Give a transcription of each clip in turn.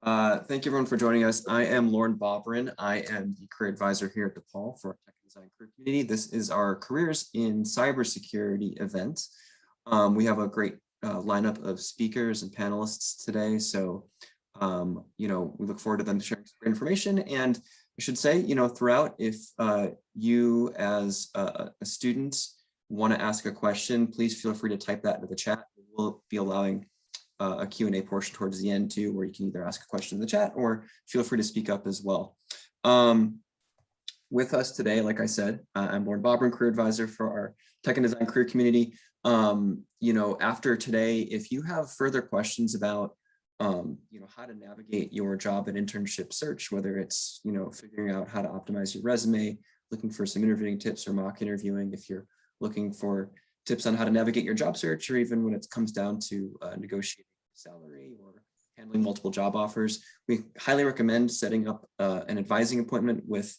Thank you everyone for joining us. I am Lauren Bobrin. I am the career advisor here at DePaul for our Tech and Design Career Community. This is our Careers in Cybersecurity event. We have a great lineup of speakers and panelists today. So, we look forward to them sharing some great information. And I should say, throughout, if you as a student want to ask a question, please feel free to type that into the chat. We'll be allowing a Q&A portion towards the end too, where you can either ask a question in the chat or feel free to speak up as well. With us today, like I said, I'm Lauren Bobrin, career advisor for our Tech and Design Career Community. After today, if you have further questions about how to navigate your job and internship search, whether it's figuring out how to optimize your resume, looking for some interviewing tips or mock interviewing, if you're looking for tips on how to navigate your job search, or even when it comes down to negotiating salary or handling multiple job offers, we highly recommend setting up an advising appointment with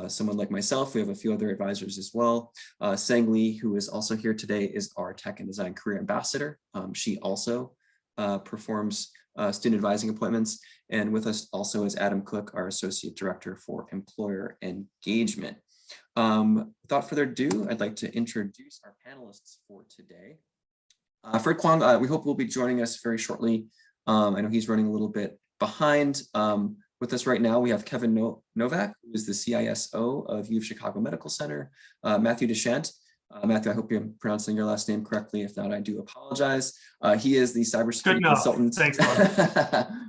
someone like myself. We have a few other advisors as well. Sang Lee, who is also here today, is our Tech and Design Career Ambassador. She also performs student advising appointments. And with us also is Adam Cook, our Associate Director for Employer Engagement. Without further ado, I'd like to introduce our panelists for today. Fred Kwong, we hope will be joining us very shortly. I know he's running a little bit behind. With us right now, we have Kevin Novak, who is the CISO of U of Chicago Medical Center, Matthew Deshant. Matthew, I hope I'm pronouncing your last name correctly. If not, I do apologize. He is the cybersecurity consultant. Thanks,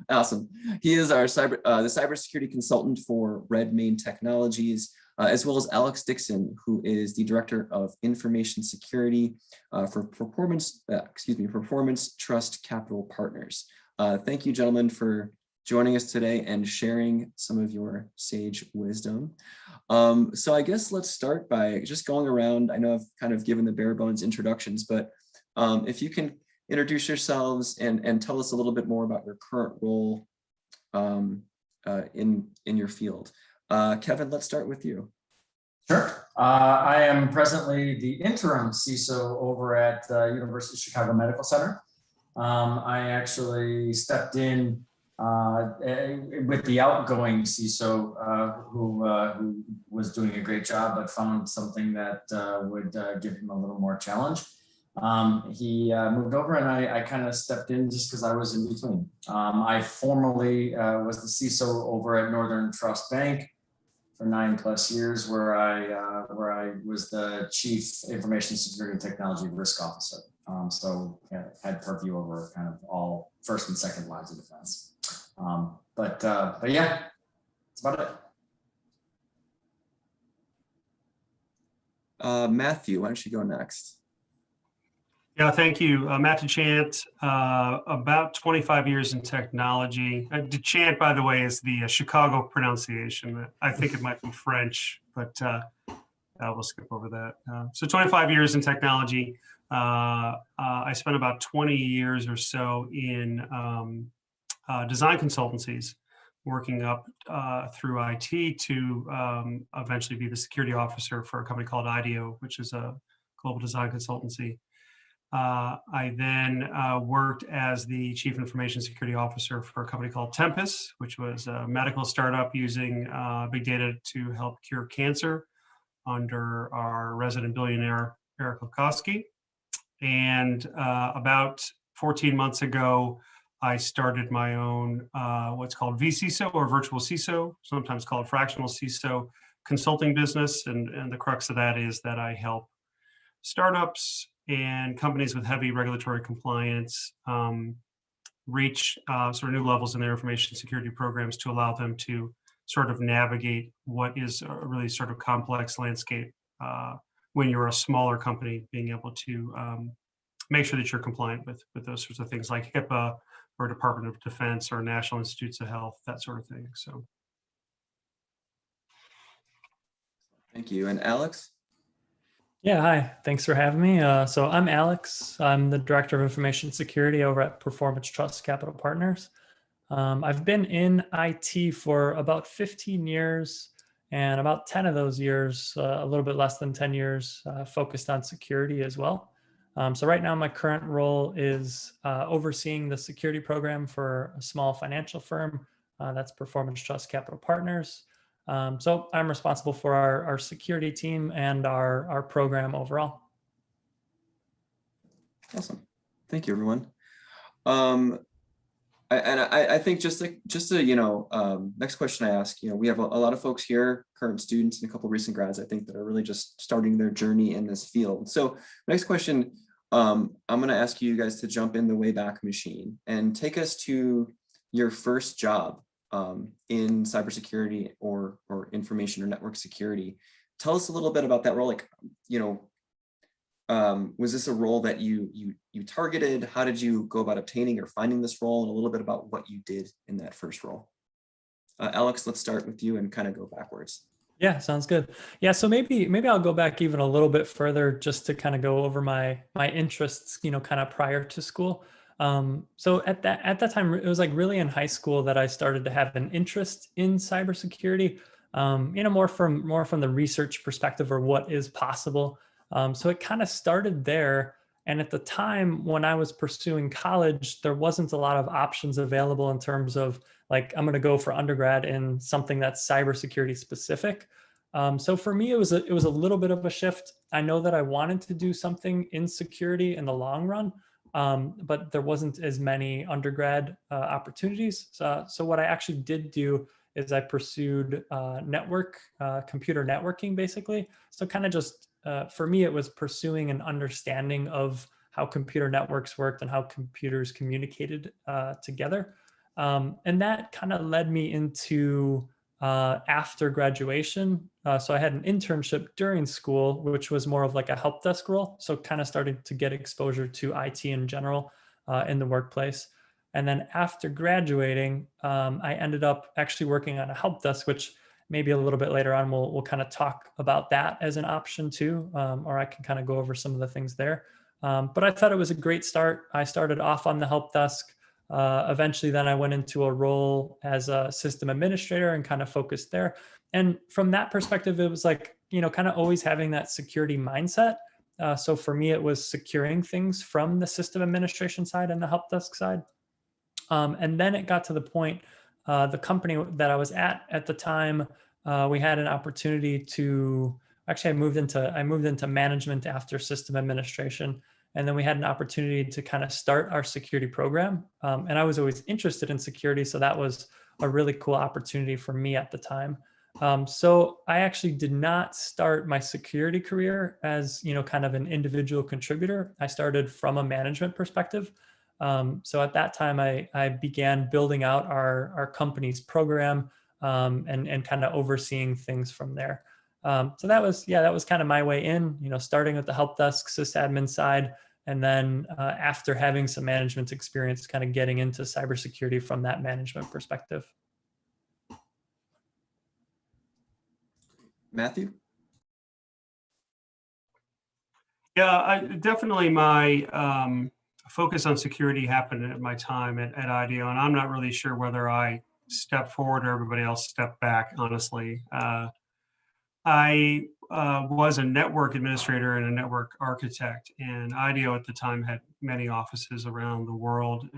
Awesome. He is our the cybersecurity consultant for Redmayne Technologies, as well as Alex Dixon, who is the director of information security for Performance Trust Capital Partners. Thank you, gentlemen, for joining us today and sharing some of your sage wisdom. So I guess let's start by just going around. I know I've kind of given the bare bones introductions, but if you can introduce yourselves and tell us a little bit more about your current role in your field. Kevin, let's start with you. Sure. I am presently the interim CISO over at University of Chicago Medical Center. I actually stepped in with the outgoing CISO who was doing a great job, but found something that would give him a little more challenge. He moved over and I kind of stepped in just because I was in between. I formerly was the CISO over at Northern Trust Bank for 9+ years, where I was the Chief Information Security and Technology Risk Officer. So had purview over kind of all first and second lines of defense. But yeah, that's about it. Matthew, why don't you go next? Yeah, thank you. Matt Deshant, about 25 years in technology. Deshant, by the way, is the Chicago pronunciation. I think it might be French, but we'll skip over that. So 25 years in technology. I spent about 20 years or so in design consultancies, working up through IT to eventually be the security officer for a company called IDEO, which is a global design consultancy. I then worked as the Chief Information Security Officer for a company called Tempus, which was a medical startup using big data to help cure cancer under our resident billionaire, Eric Lukowski. And about 14 months ago, I started my own what's called vCISO or virtual CISO, sometimes called fractional CISO consulting business. And the crux of that is that I help startups and companies with heavy regulatory compliance reach sort of new levels in their information security programs to allow them to sort of navigate what is a really sort of complex landscape when you're a smaller company, being able to make sure that you're compliant with those sorts of things like HIPAA or Department of Defense or National Institutes of Health, that sort of thing. So. Thank you. And Alex? Yeah, hi. Thanks for having me. So I'm Alex. I'm the Director of Information Security over at Performance Trust Capital Partners. I've been in IT for about 15 years, and about 10 of those years, a little bit less than 10 years, focused on security as well. So right now my current role is overseeing the security program for a small financial firm that's Performance Trust Capital Partners. So I'm responsible for our security team and our program overall. Awesome. Thank you, everyone. I think just to next question I ask, we have a lot of folks here, current students and a couple of recent grads, I think, that are really just starting their journey in this field. So next question, I'm going to ask you guys to jump in the Wayback Machine and take us to your first job in cybersecurity or information or network security. Tell us a little bit about that role. Like, was this a role that you targeted? How did you go about obtaining or finding this role, and a little bit about what you did in that first role? Alex, let's start with you and kind of go backwards. Yeah, sounds good. Yeah, so maybe I'll go back even a little bit further just to kind of go over my interests, kind of prior to school. So at that time, it was like really in high school that I started to have an interest in cybersecurity. More from the research perspective, or what is possible. So it kind of started there. And at the time when I was pursuing college, there wasn't a lot of options available in terms of like, I'm going to go for undergrad in something that's cybersecurity specific. So for me, it was a little bit of a shift. I know that I wanted to do something in security in the long run, but there wasn't as many undergrad opportunities. So what I actually did do is I pursued computer networking, basically. So kind of just for me, it was pursuing an understanding of how computer networks worked and how computers communicated together. And that kind of led me into after graduation. So I had an internship during school, which was more of like a help desk role. So kind of started to get exposure to IT in general in the workplace. And then after graduating, I ended up actually working on a help desk, which maybe a little bit later on, we'll kind of talk about that as an option too, or I can kind of go over some of the things there. But I thought it was a great start. I started off on the help desk. Eventually, then I went into a role as a system administrator and kind of focused there. And from that perspective, it was like, kind of always having that security mindset. So for me, it was securing things from the system administration side and the help desk side. And then it got to the point, the company that I was at the time, we had an opportunity to actually, I moved into management after system administration. And then we had an opportunity to kind of start our security program. And I was always interested in security. So that was a really cool opportunity for me at the time. So I actually did not start my security career as, kind of an individual contributor. I started from a management perspective. So at that time, I began building out our company's program and kind of overseeing things from there. So that was kind of my way in, starting with the help desk sysadmin side. And then after having some management experience, kind of getting into cybersecurity from that management perspective. Matthew? Yeah, definitely my focus on security happened at my time at IDEO, and I'm not really sure whether I stepped forward or everybody else stepped back, honestly. I was a network administrator and a network architect, and IDEO at the time had many offices around the world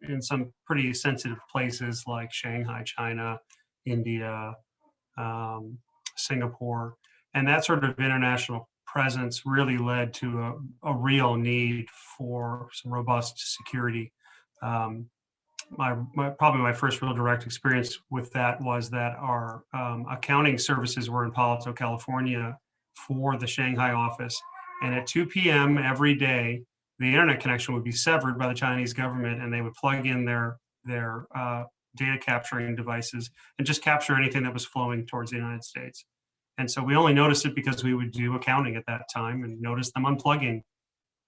in some pretty sensitive places like Shanghai, China, India, Singapore, and that sort of international presence really led to a real need for some robust security. Probably my first real direct experience with that was that our accounting services were in Palo Alto, California for the Shanghai office. And at 2 p.m. every day, the internet connection would be severed by the Chinese government, and they would plug in their data capturing devices and just capture anything that was flowing towards the United States. And so we only noticed it because we would do accounting at that time and notice them unplugging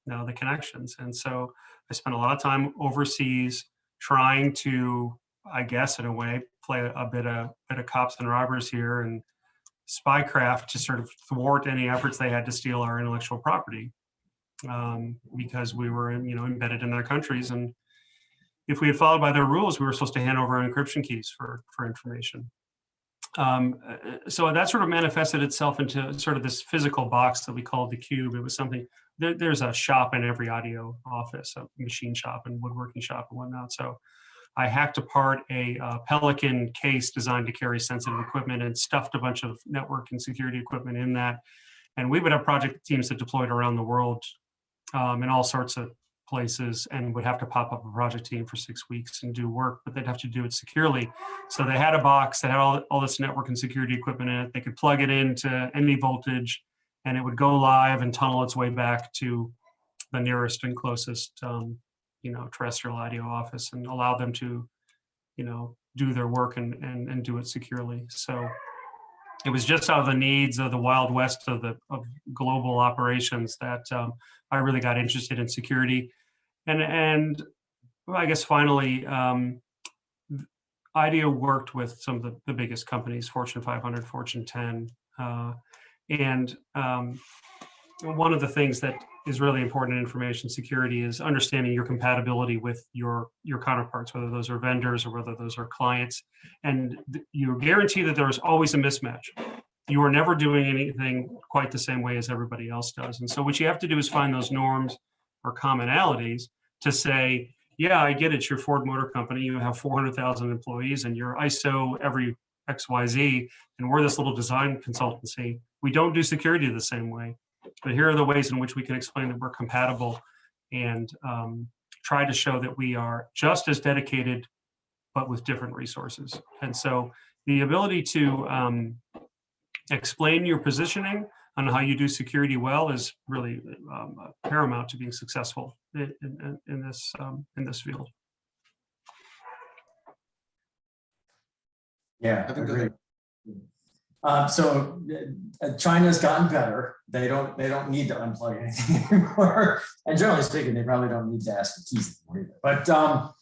the connections. And so I spent a lot of time overseas trying to, I guess, in a way, play a bit of cops and robbers here and spycraft to sort of thwart any efforts they had to steal our intellectual property, because we were, embedded in their countries. And if we had followed by their rules, we were supposed to hand over our encryption keys for information. So that sort of manifested itself into sort of this physical box that we called the Cube. It was something, there's a shop in every audio office, a machine shop and woodworking shop and whatnot. So I hacked apart a Pelican case designed to carry sensitive equipment and stuffed a bunch of network and security equipment in that. And we would have project teams that deployed around the world in all sorts of places, and would have to pop up a project team for 6 weeks and do work, but they'd have to do it securely. So they had a box that had all this network and security equipment in it. They could plug it into any voltage and it would go live and tunnel its way back to the nearest and closest terrestrial audio office and allow them to, do their work and do it securely. So it was just out of the needs of the Wild West of global operations that I really got interested in security. And I guess finally, IDEO worked with some of the biggest companies, Fortune 500, Fortune 10. And one of the things that is really important in information security is understanding your compatibility with your counterparts, whether those are vendors or whether those are clients. And you guarantee that there is always a mismatch. You are never doing anything quite the same way as everybody else does. And so what you have to do is find those norms or commonalities to say, yeah, I get it. You're Ford Motor Company. You have 400,000 employees and you're ISO every XYZ. And we're this little design consultancy. We don't do security the same way. But here are the ways in which we can explain that we're compatible and try to show that we are just as dedicated, but with different resources. And so the ability to explain your positioning on how you do security well is really paramount to being successful in this field. Yeah, agree. So China's gotten better. They don't need to unplug anything anymore. And generally speaking, they probably don't need to ask for keys anymore either.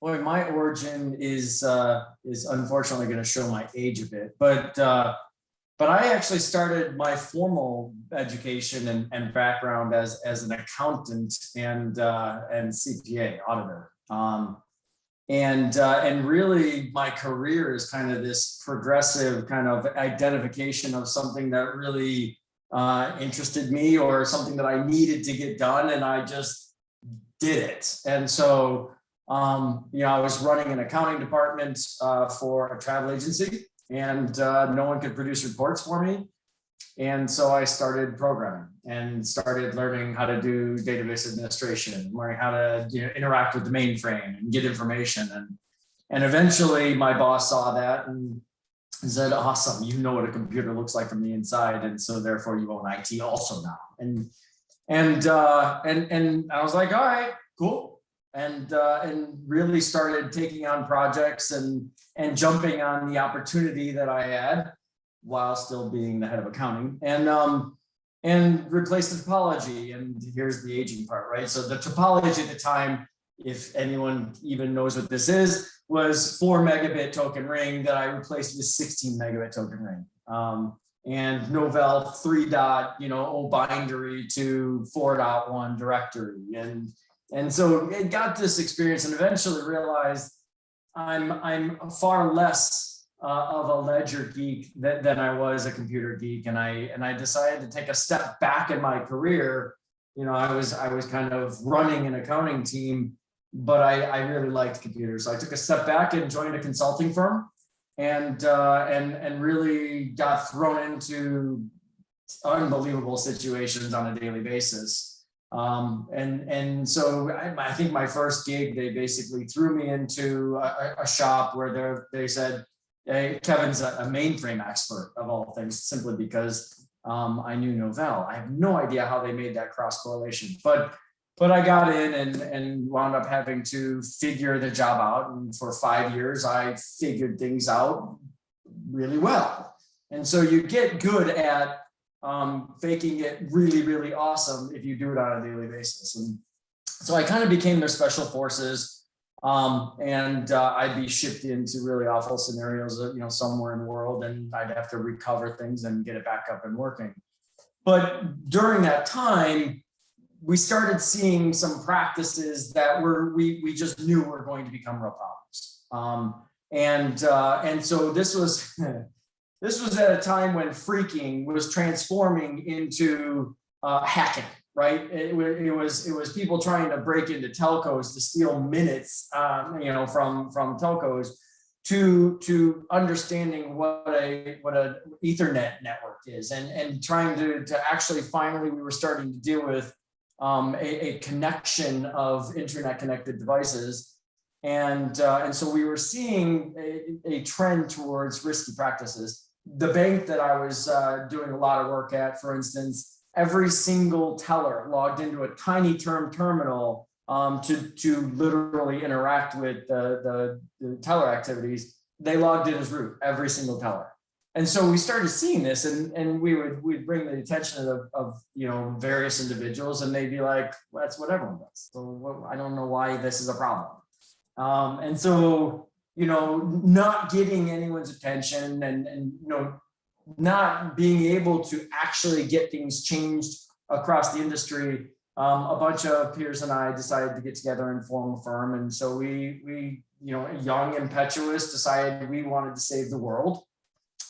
But my origin is unfortunately going to show my age a bit. But I actually started my formal education and background as an accountant and CPA auditor. And really my career is kind of this progressive kind of identification of something that really interested me or something that I needed to get done, and I just did it. And so, I was running an accounting department for a travel agency, and no one could produce reports for me. And so I started programming and started learning how to do database administration, learning how to interact with the mainframe and get information. And eventually my boss saw that and said, awesome, you know what a computer looks like from the inside. And so therefore you own IT also now. And I was like, all right, cool. And really started taking on projects and jumping on the opportunity that I had, while still being the head of accounting, and replace the topology. And here's the aging part, right? So the topology at the time, if anyone even knows what this is, was 4 megabit token ring that I replaced with 16 megabit token ring. And Novell 3 binary to 4.1 directory. And so it got this experience, and eventually realized I'm far less of a ledger geek than I was a computer geek, and I decided to take a step back in my career. I was kind of running an accounting team, but I really liked computers. So I took a step back and joined a consulting firm, and really got thrown into unbelievable situations on a daily basis. And so I think my first gig, they basically threw me into a shop where they said, hey, Kevin's a mainframe expert of all things, simply because I knew Novell. I have no idea how they made that cross correlation, but I got in and wound up having to figure the job out. And for 5 years, I figured things out really well. And so you get good at faking it really, really awesome if you do it on a daily basis. And so I kind of became their special forces. And I'd be shipped into really awful scenarios, somewhere in the world, and I'd have to recover things and get it back up and working. But during that time, we started seeing some practices that we just knew were going to become real problems. And so this was this was at a time when phreaking was transforming into hacking, right? It was people trying to break into telcos to steal minutes, from telcos, to understanding what a Ethernet network is, and trying to actually finally we were starting to deal with a connection of internet connected devices, and so we were seeing a trend towards risky practices. The bank that I was doing a lot of work at, for instance, every single teller logged into a tiny terminal to literally interact with the teller activities. They logged in as root, every single teller. And so we started seeing this, and we'd bring the attention of various individuals, and they'd be like, well, that's what everyone does. So I don't know why this is a problem. And so, not getting anyone's attention, and not being able to actually get things changed across the industry, a bunch of peers and I decided to get together and form a firm. And so we young, impetuous, decided we wanted to save the world,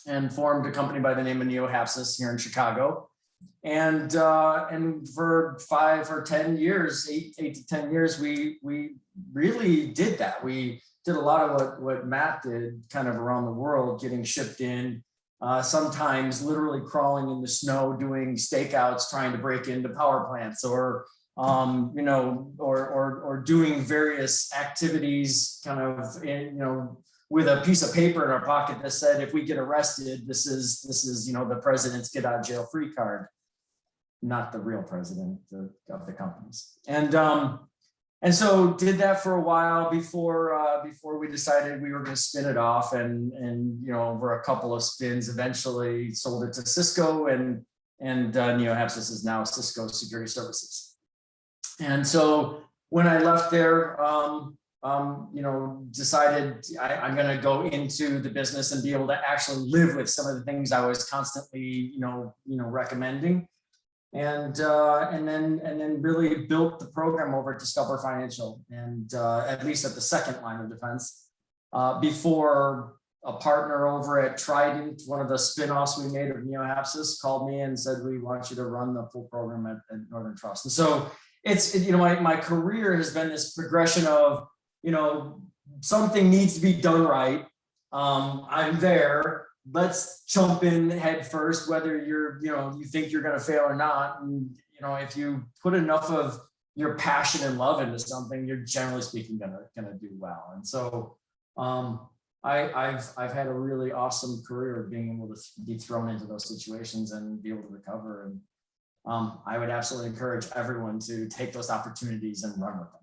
and formed a company by the name of NeoHapsis here in Chicago. And for 5 or 10 years, 8 to 10 years, we really did that. We did a lot of what Matt did kind of around the world, getting shipped in, sometimes literally crawling in the snow, doing stakeouts, trying to break into power plants, or doing various activities kind of with a piece of paper in our pocket that said, if we get arrested, this is the president's get out of jail free card, not the real president of the companies. And so did that for a while before we decided we were going to spin it off, and over a couple of spins, eventually sold it to Cisco, and NeoHapsis is now Cisco Security Services. And so when I left there, decided I'm going to go into the business and be able to actually live with some of the things I was constantly, recommending, and then really built the program over at Discover Financial, and at least at the second line of defense, before a partner over at Trident, one of the spinoffs we made of NeoHapsis, called me and said, we want you to run the full program at Northern Trust. And so my career has been this progression of, something needs to be done right. I'm there. Let's jump in head first, whether you think you're going to fail or not. And, if you put enough of your passion and love into something, you're generally speaking going to do well. And so I've had a really awesome career of being able to be thrown into those situations and be able to recover. And I would absolutely encourage everyone to take those opportunities and run with them.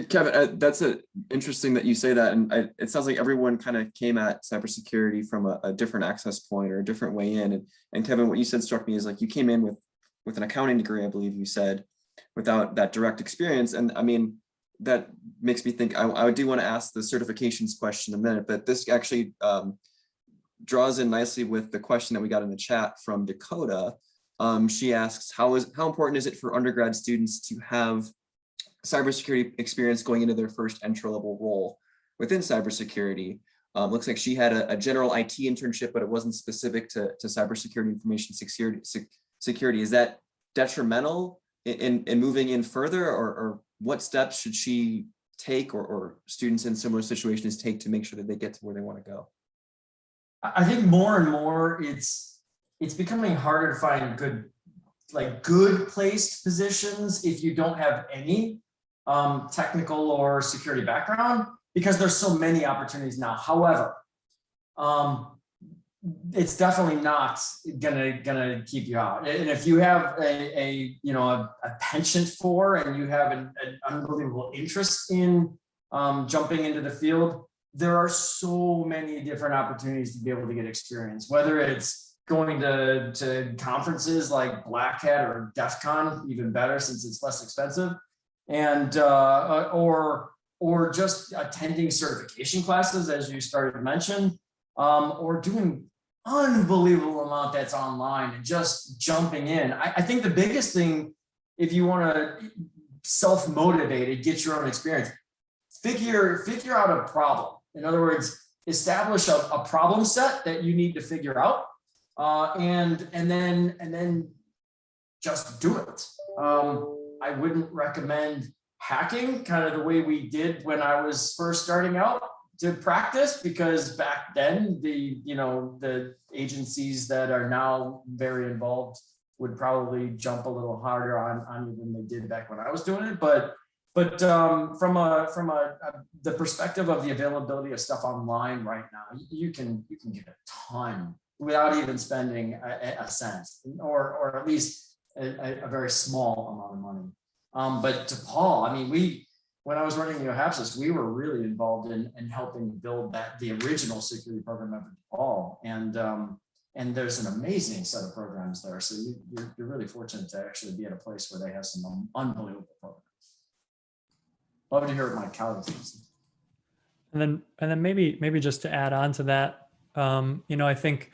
Kevin, that's interesting that you say that, and it sounds like everyone kind of came at cybersecurity from a different access point or a different way in. And Kevin, what you said struck me is like you came in with an accounting degree, I believe you said, without that direct experience. And I mean, that makes me think I do want to ask the certifications question in a minute, but this actually draws in nicely with the question that we got in the chat from Dakota. She asks, how important is it for undergrad students to have cybersecurity experience going into their first entry-level role within cybersecurity? Looks like she had a general IT internship, but it wasn't specific to cybersecurity, information security. Is that detrimental in moving in further, or what steps should she take, or students in similar situations take to make sure that they get to where they want to go? I think more and more it's becoming harder to find good placed positions if you don't have any technical or security background, because there's so many opportunities now. However, it's definitely not gonna keep you out. And if you have a penchant for, and you have an unbelievable interest in jumping into the field, there are so many different opportunities to be able to get experience, whether it's going to conferences like Black Hat or DEF CON, even better since it's less expensive, and or just attending certification classes, as you started to mention, or doing unbelievable amount that's online and just jumping in. I think the biggest thing, if you want to self-motivate and get your own experience, figure out a problem. In other words, establish a problem set that you need to figure out, and then just do it. I wouldn't recommend hacking kind of the way we did when I was first starting out to practice, because back then the agencies that are now very involved would probably jump a little harder on you than they did back when I was doing it. But from the perspective of the availability of stuff online right now, you can get a ton without even spending a cent, or at least a very small amount of money. But to Paul, I mean, when I was running the OHAPSIS, we were really involved in helping build the original security program of Paul, and there's an amazing set of programs there. So you're really fortunate to actually be at a place where they have some unbelievable programs. Love to hear what my colleagues. And then maybe just to add on to that, I think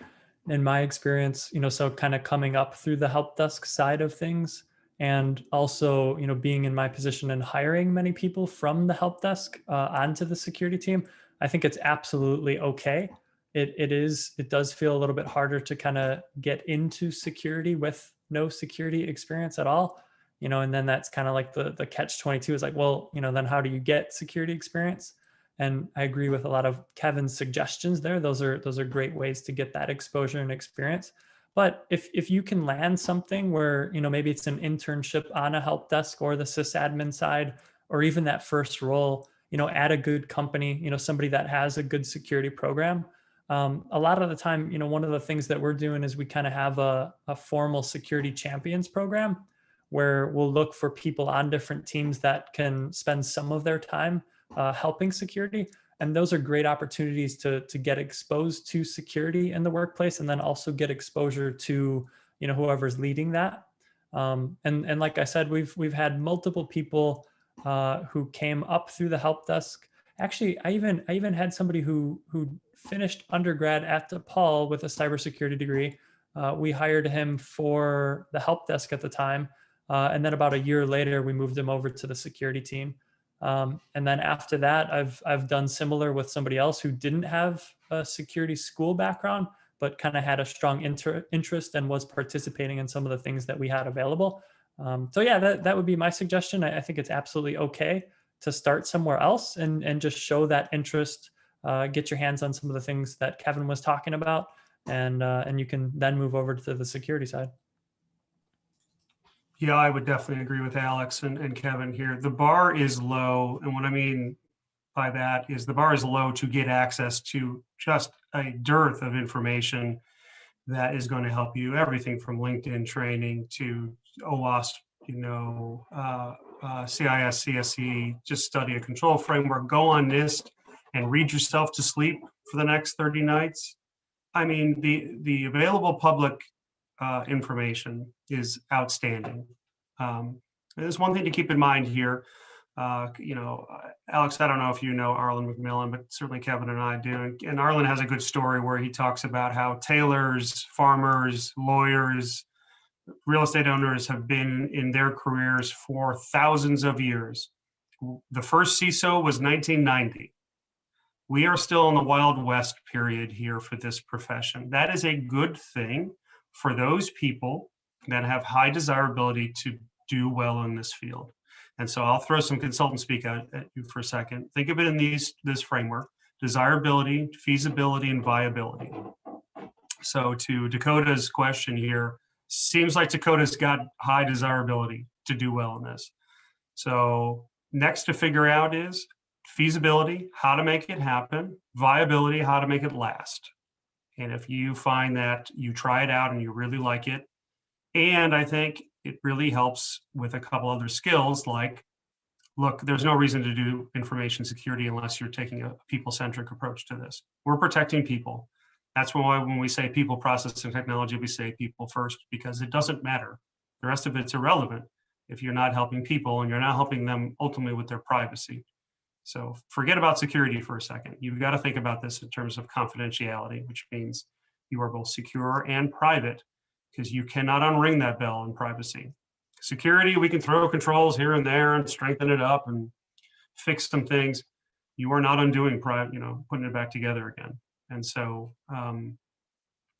in my experience, so kind of coming up through the help desk side of things, and also, being in my position and hiring many people from the help desk onto the security team, I think it's absolutely okay. It does feel a little bit harder to kind of get into security with no security experience at all. And then that's kind of like the catch-22 is like, well, then how do you get security experience? And I agree with a lot of Kevin's suggestions there. Those are great ways to get that exposure and experience. But if you can land something where, maybe it's an internship on a help desk or the sysadmin side, or even that first role, at a good company, somebody that has a good security program. A lot of the time, one of the things that we're doing is we kind of have a formal security champions program where we'll look for people on different teams that can spend some of their time helping security. And those are great opportunities to get exposed to security in the workplace, and then also get exposure to, whoever's leading that. And like I said, we've had multiple people who came up through the help desk. Actually, I even had somebody who finished undergrad at DePaul with a cybersecurity degree. We hired him for the help desk at the time. And then about a year later, we moved him over to the security team. And then after that, I've done similar with somebody else who didn't have a security school background, but kind of had a strong interest and was participating in some of the things that we had available. So yeah, that would be my suggestion. I think it's absolutely okay to start somewhere else and just show that interest, get your hands on some of the things that Kevin was talking about, and you can then move over to the security side. Yeah, I would definitely agree with Alex and Kevin here. The bar is low. And what I mean by that is the bar is low to get access to just a dearth of information that is going to help you. Everything from LinkedIn training to OWASP, CIS, CSE, just study a control framework, go on NIST and read yourself to sleep for the next 30 nights. I mean, the available public information is outstanding. There's one thing to keep in mind here. Alex, I don't know if you know Arlen McMillan, but certainly Kevin and I do. And Arlen has a good story where he talks about how tailors, farmers, lawyers, real estate owners have been in their careers for thousands of years. The first CISO was 1990. We are still in the Wild West period here for this profession. That is a good thing for those people that have high desirability to do well in this field. And so I'll throw some consultant speak at you for a second. Think of it in this framework: desirability, feasibility, and viability. So to Dakota's question here, seems like Dakota's got high desirability to do well in this. So next to figure out is feasibility, how to make it happen; viability, how to make it last. And if you find that you try it out and you really like it, and I think it really helps with a couple other skills like, look, there's no reason to do information security unless you're taking a people-centric approach to this. We're protecting people. That's why when we say people, process, and technology, we say people first, because it doesn't matter. The rest of it's irrelevant if you're not helping people and you're not helping them ultimately with their privacy. So forget about security for a second. You've got to think about this in terms of confidentiality, which means you are both secure and private, because you cannot unring that bell in privacy. Security, we can throw controls here and there and strengthen it up and fix some things. you are not undoing putting it back together again. And so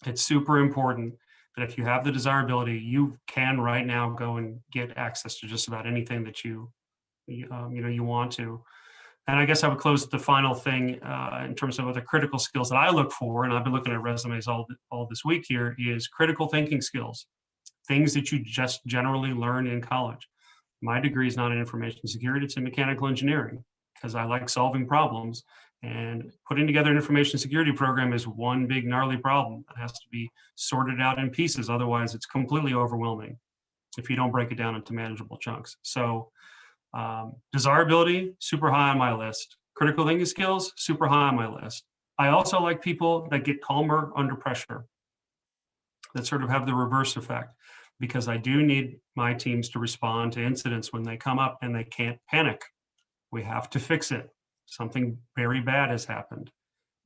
it's super important that if you have the desirability, you can right now go and get access to just about anything that you want to. And I guess I would close with the final thing in terms of other critical skills that I look for, and I've been looking at resumes all this week here, is critical thinking skills, things that you just generally learn in college. My degree is not in information security, it's in mechanical engineering, because I like solving problems. And putting together an information security program is one big gnarly problem that has to be sorted out in pieces. Otherwise, it's completely overwhelming if you don't break it down into manageable chunks. So desirability, super high on my list. Critical thinking skills, super high on my list. I also like people that get calmer under pressure, that sort of have the reverse effect, because I do need my teams to respond to incidents when they come up, and they can't panic. We have to fix it. Something very bad has happened.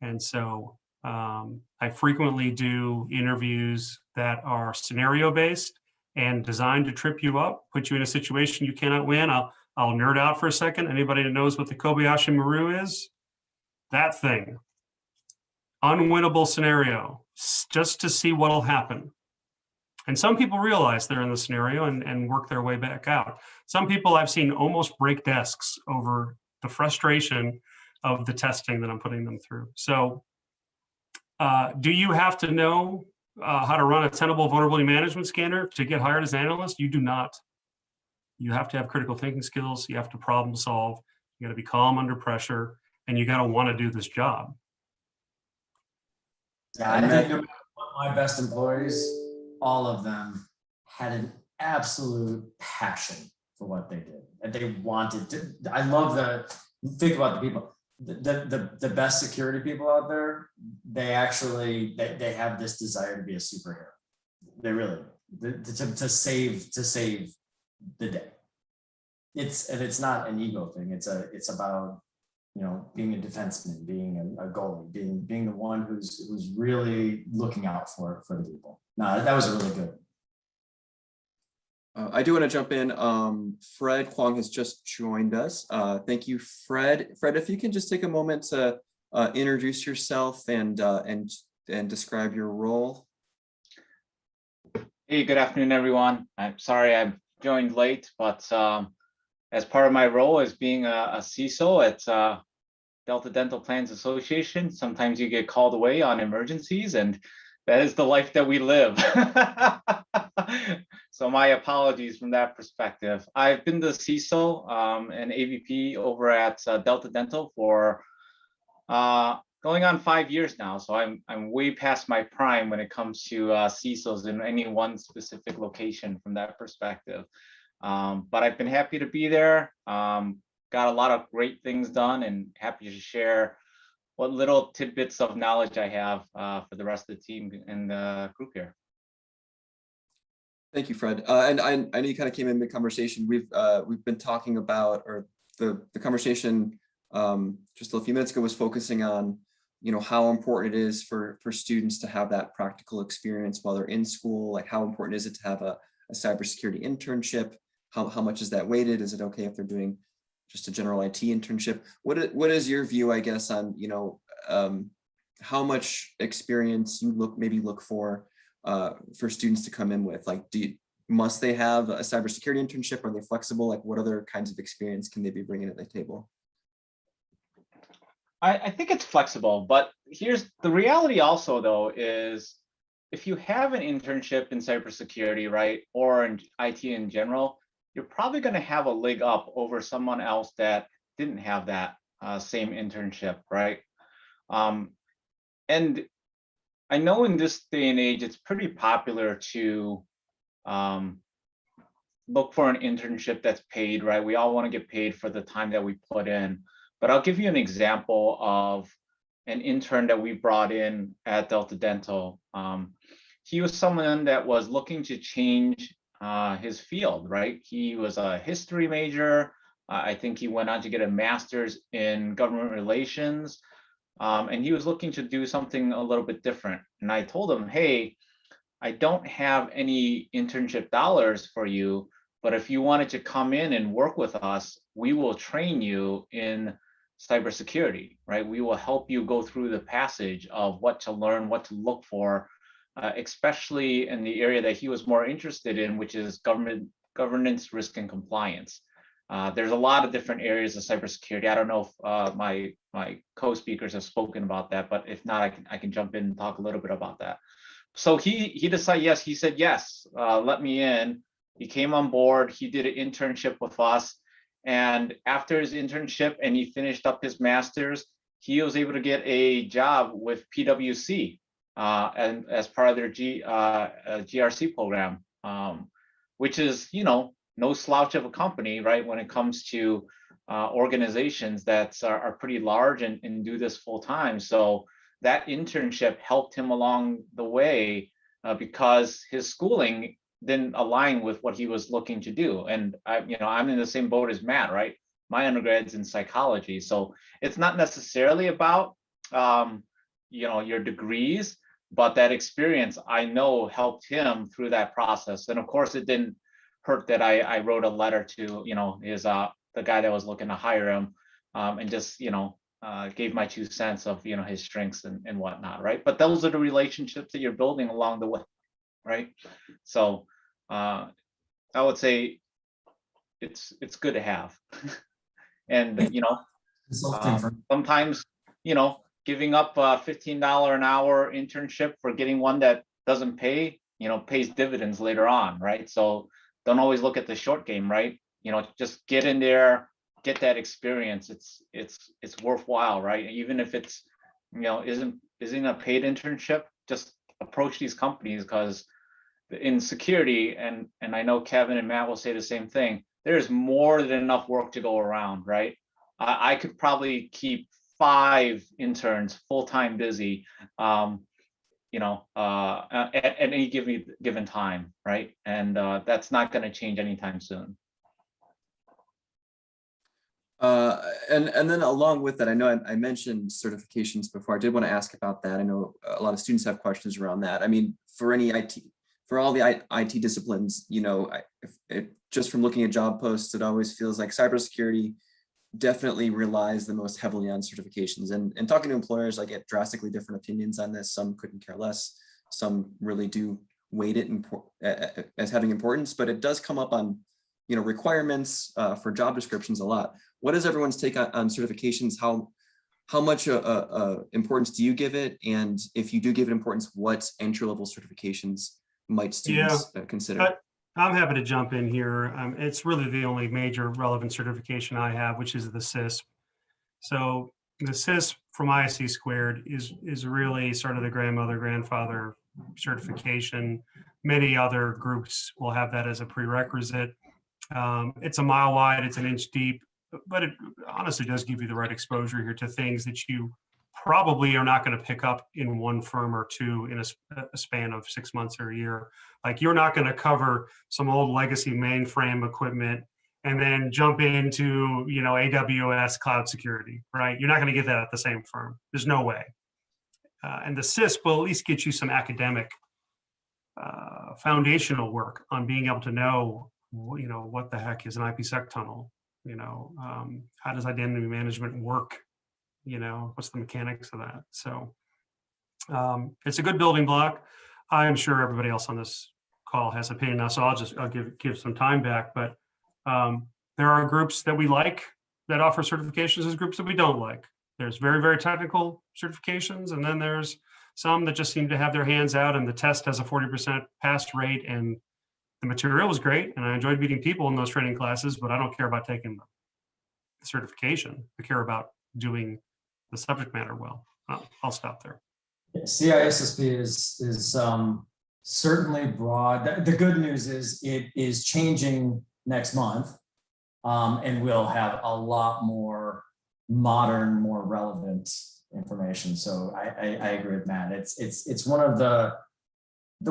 And so I frequently do interviews that are scenario based and designed to trip you up, put you in a situation you cannot win. I'll nerd out for a second. Anybody that knows what the Kobayashi Maru is? That thing. Unwinnable scenario, just to see what'll happen. And some people realize they're in the scenario and work their way back out. Some people I've seen almost break desks over the frustration of the testing that I'm putting them through. So do you have to know how to run a tenable vulnerability management scanner to get hired as an analyst? You do not. You have to have critical thinking skills. You have to problem solve. You got to be calm under pressure, and you got to want to do this job. Yeah, I think no matter what, my best employees, all of them had an absolute passion for what they did, and they wanted to. I love think about the people, the best security people out there. They actually they have this desire to be a superhero. They really to save the day. It's not an ego thing. It's about, you know, being a defenseman, being a goalie, being the one who's really looking out for the people. No, that was really good. I do want to jump in. Fred Kwong has just joined us. Thank you, Fred. Fred, if you can just take a moment to introduce yourself and describe your role. Hey, good afternoon, everyone. I'm sorry I joined late, but as part of my role as being a CISO at Delta Dental Plans Association, sometimes you get called away on emergencies, and that is the life that we live. So my apologies from that perspective. I've been the CISO and AVP over at Delta Dental for going on 5 years now. So I'm way past my prime when it comes to CISOs in any one specific location from that perspective. But I've been happy to be there. Got a lot of great things done, and happy to share what little tidbits of knowledge I have for the rest of the team and the group here. Thank you, Fred. And I know you kind of came in mid-conversation. We've been talking about, or the conversation just a few minutes ago was focusing on, you know, how important it is for students to have that practical experience while they're in school. Like, how important is it to have a cybersecurity internship? How much is that weighted? Is it okay if they're doing just a general IT internship? What is your view, I guess, on, you know, how much experience you look for students to come in with? Like, must they have a cybersecurity internship? Are they flexible? Like, what other kinds of experience can they be bringing to the table? I think it's flexible, but here's the reality also, though, is if you have an internship in cybersecurity, right, or in IT in general, you're probably going to have a leg up over someone else that didn't have that same internship, right? And I know in this day and age, it's pretty popular to look for an internship that's paid, right? We all want to get paid for the time that we put in. But I'll give you an example of an intern that we brought in at Delta Dental. He was someone that was looking to change his field, right? He was a history major. I think he went on to get a master's in government relations. And he was looking to do something a little bit different. And I told him, hey, I don't have any internship dollars for you, but if you wanted to come in and work with us, we will train you in cybersecurity, right? We will help you go through the passage of what to learn, what to look for, especially in the area that he was more interested in, which is governance, risk, and compliance. There's a lot of different areas of cybersecurity. I don't know if my co-speakers have spoken about that, but if not, I can jump in and talk a little bit about that. So he decided, yes, he said, yes, let me in. He came on board, he did an internship with us. And after his internship and he finished up his master's, he was able to get a job with PwC and as part of their GRC program, which is, no slouch of a company, right? When it comes to organizations that are pretty large and do this full time. So that internship helped him along the way because his schooling didn't align with what he was looking to do. And I'm in the same boat as Matt, right? My undergrad's in psychology. So it's not necessarily about, your degrees, but that experience I know helped him through that process. And of course it didn't hurt that I wrote a letter to, his, the guy that was looking to hire him and just, gave my 2 cents of, his strengths and whatnot. Right. But those are the relationships that you're building along the way. Right. So I would say it's good to have. And, sometimes, giving up a $15 an hour internship for getting one that doesn't pay, pays dividends later on. Right. So don't always look at the short game. Right. Just get in there, get that experience. It's worthwhile. Right. Even if it's, isn't a paid internship, just approach these companies because in security, and I know Kevin and Matt will say the same thing, there's more than enough work to go around, right? I could probably keep 5 interns full-time busy, at any given time, right? And that's not going to change anytime soon. And then along with that, I know I mentioned certifications before. I did want to ask about that. I know a lot of students have questions around that. I mean, for any for all the IT disciplines, just from looking at job posts, it always feels like cybersecurity definitely relies the most heavily on certifications. And talking to employers, I get drastically different opinions on this. Some couldn't care less. Some really do weight it as having importance, but it does come up on requirements for job descriptions a lot. What is everyone's take on certifications? How much importance do you give it? And if you do give it importance, what entry-level certifications might students consider? I'm happy to jump in here. It's really the only major relevant certification I have, which is the CISP. So the CISP from ISC squared is really sort of the grandfather certification. Many other groups will have that as a prerequisite. It's a mile wide, it's an inch deep, but it honestly does give you the right exposure here to things that you probably are not going to pick up in one firm or two in a span of 6 months or a year. Like you're not going to cover some old legacy mainframe equipment and then jump into, AWS cloud security, right? You're not going to get that at the same firm. There's no way. And the CISP will at least get you some academic foundational work on being able to know, what the heck is an IPsec tunnel? How does identity management work? What's the mechanics of that? So it's a good building block. I'm sure everybody else on this call has opinion now, so I'll give some time back. But there are groups that we like that offer certifications. There's groups that we don't like. There's very, very technical certifications, and then there's some that just seem to have their hands out, and the test has a 40% pass rate, and the material was great, and I enjoyed meeting people in those training classes, but I don't care about taking the certification. I care about doing the subject matter well. I'll stop there. CISSP is certainly broad. The good news is it is changing next month, and we'll have a lot more modern, more relevant information. So I agree with Matt. It's one of the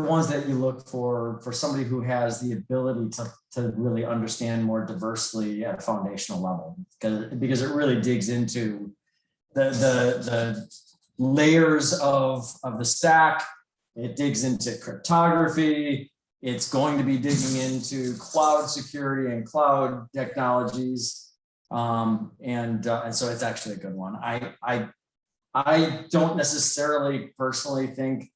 ones that you look for somebody who has the ability to really understand more diversely at a foundational level, because it really digs into the layers of the stack. It digs into cryptography. It's going to be digging into cloud security and cloud technologies. And so it's actually a good one. I don't necessarily personally think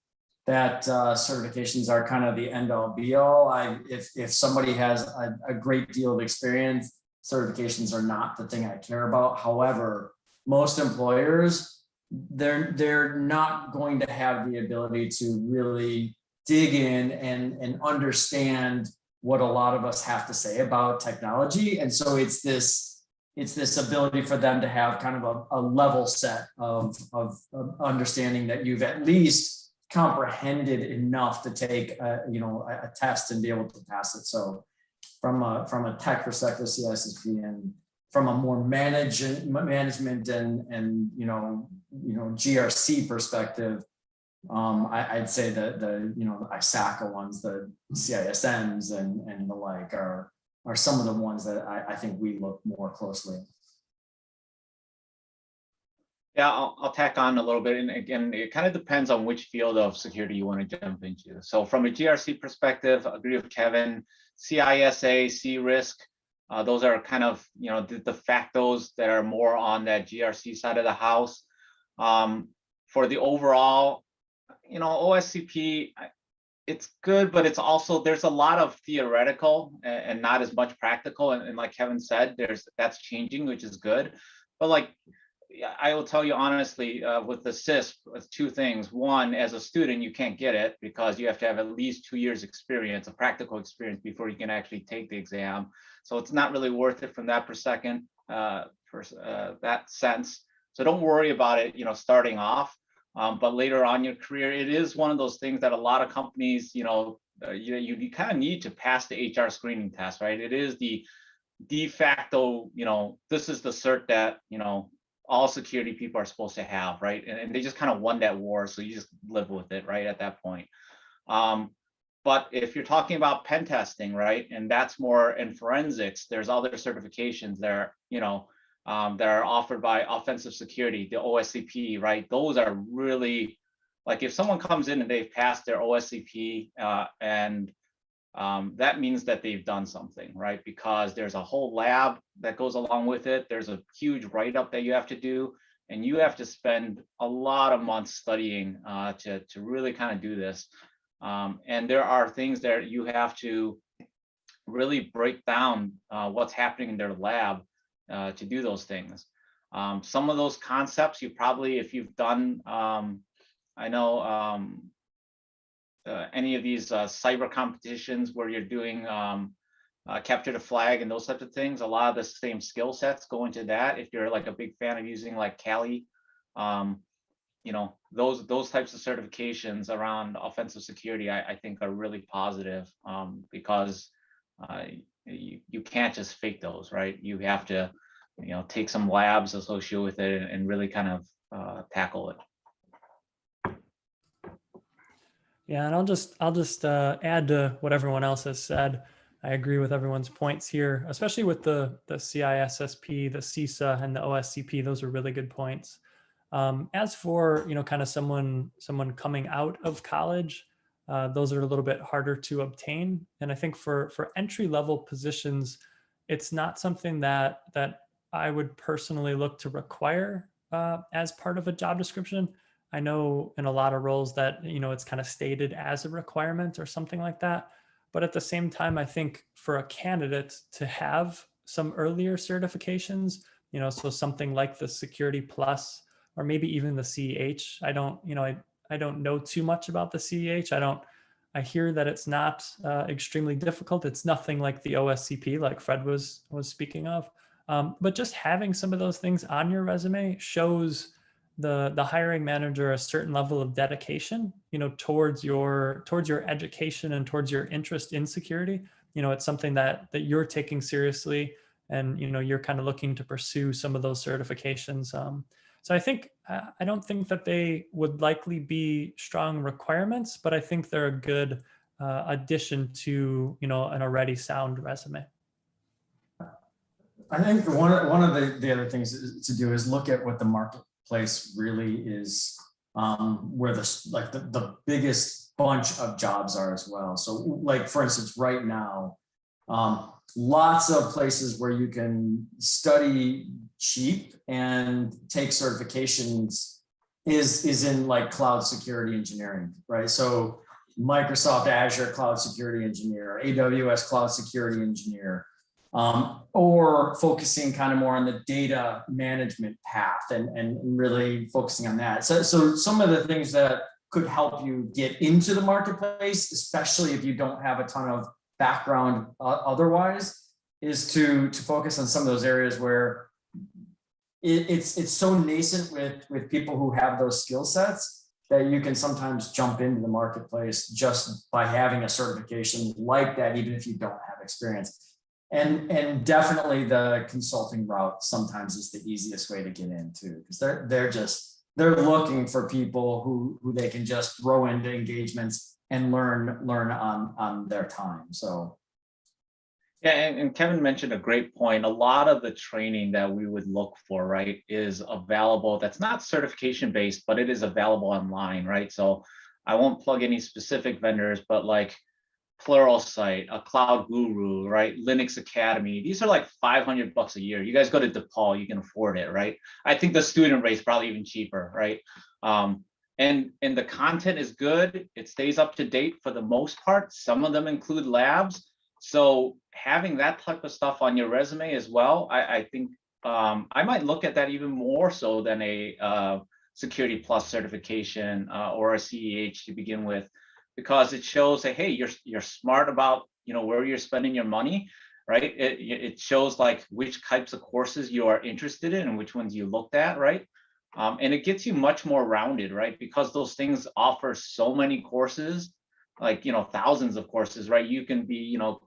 that certifications are kind of the end all be all. If somebody has a great deal of experience, certifications are not the thing I care about. However, most employers, they're not going to have the ability to really dig in and understand what a lot of us have to say about technology. And so it's this ability for them to have kind of a level set of understanding that you've at least comprehended enough to take a test and be able to pass it. So from a tech perspective, CISSP, and from a more management and GRC perspective, I'd say that the ISACA ones, the CISMs and the like are some of the ones that I think we look more closely. Yeah, I'll tack on a little bit. And again, it kind of depends on which field of security you want to jump into. So from a GRC perspective, I agree with Kevin. CISA, CRISC, those are kind of, the de factos that are more on that GRC side of the house. For the overall, OSCP, it's good, but it's also, there's a lot of theoretical and not as much practical. And like Kevin said, that's changing, which is good. But like, I will tell you honestly, with the CISP, it's two things. One, as a student, you can't get it because you have to have at least 2 years experience, a practical experience, before you can actually take the exam. So it's not really worth it from that that sense. So don't worry about it, starting off. But later on in your career, it is one of those things that a lot of companies, you kind of need to pass the HR screening test, right? It is the de facto, this is the cert that, all security people are supposed to have, right? And they just kind of won that war, so you just live with it, right, at that point. But if you're talking about pen testing, right, and that's more in forensics, there's other certifications there, that are offered by offensive security, the OSCP, right? Those are really, like, if someone comes in and they've passed their OSCP, that means that they've done something, right? Because there's a whole lab that goes along with it. There's a huge write-up that you have to do, and you have to spend a lot of months studying to really kind of do this. And there are things that you have to really break down what's happening in their lab to do those things. Some of those concepts you probably, if you've done, I know any of these cyber competitions where you're doing capture the flag and those types of things, a lot of the same skill sets go into that. If you're like a big fan of using like Kali, those types of certifications around offensive security, I think are really positive because you can't just fake those, right? You have to, take some labs associated with it and really kind of tackle it. Yeah, and I'll just add to what everyone else has said. I agree with everyone's points here, especially with the CISSP, the CISA, and the OSCP. Those are really good points. As for kind of someone coming out of college, those are a little bit harder to obtain. And I think for entry level positions, it's not something that I would personally look to require as part of a job description. I know in a lot of roles that, it's kind of stated as a requirement or something like that. But at the same time, I think for a candidate to have some earlier certifications, so something like the Security Plus or maybe even the CEH. I don't know too much about the CEH. I hear that it's not extremely difficult. It's nothing like the OSCP, like Fred was speaking of. But just having some of those things on your resume shows the hiring manager a certain level of dedication, towards your education and towards your interest in security. It's something that you're taking seriously, and you're kind of looking to pursue some of those certifications. So I think I don't think that they would likely be strong requirements, but I think they're a good addition to an already sound resume. I think one of the other things to do is look at what the marketplace really is, where the biggest bunch of jobs are as well. So like, for instance, right now, lots of places where you can study cheap and take certifications is in like cloud security engineering, right? So Microsoft Azure Cloud Security Engineer, AWS Cloud Security Engineer, or focusing kind of more on the data management path and really focusing on that. So some of the things that could help you get into the marketplace, especially if you don't have a ton of background otherwise, is to focus on some of those areas where it's so nascent with people who have those skill sets that you can sometimes jump into the marketplace just by having a certification like that, even if you don't have experience. And definitely the consulting route sometimes is the easiest way to get into, because they're looking for people who they can just throw into engagements and learn on their time. So yeah, and Kevin mentioned a great point. A lot of the training that we would look for, right, is available. That's not certification based, but it is available online, right? So I won't plug any specific vendors, but like Pluralsight, a Cloud Guru, right? Linux Academy. These are like $500 a year. You guys go to DePaul, you can afford it, right? I think the student rate's probably even cheaper, right? And the content is good. It stays up to date for the most part. Some of them include labs. So having that type of stuff on your resume as well, I think I might look at that even more so than a Security Plus certification or a CEH to begin with, because it shows that, hey, you're smart about, you know, where you're spending your money, right? It shows like which types of courses you are interested in and which ones you looked at, right? And it gets you much more rounded, right? Because those things offer so many courses, like, you know, thousands of courses, right? You can be, you know,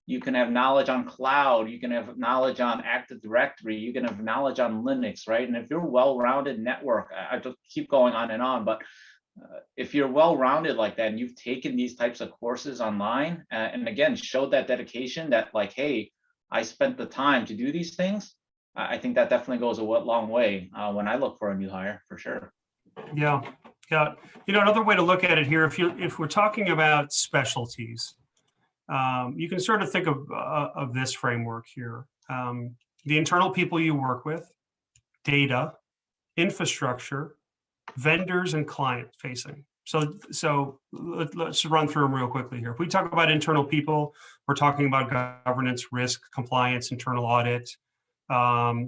you can have knowledge on cloud, you can have knowledge on Active Directory, you can have knowledge on Linux, right? And if you're well-rounded network, I just keep going on and on, but if you're well-rounded like that and you've taken these types of courses online, and again, showed that dedication that like, hey, I spent the time to do these things, I think that definitely goes a long way when I look for a new hire, for sure. Yeah, yeah. You know, another way to look at it here, if we're talking about specialties, you can sort of think of this framework here. The internal people you work with, data, infrastructure, vendors, and client facing. So let's run through them real quickly here. If we talk about internal people, we're talking about governance, risk, compliance, internal audit,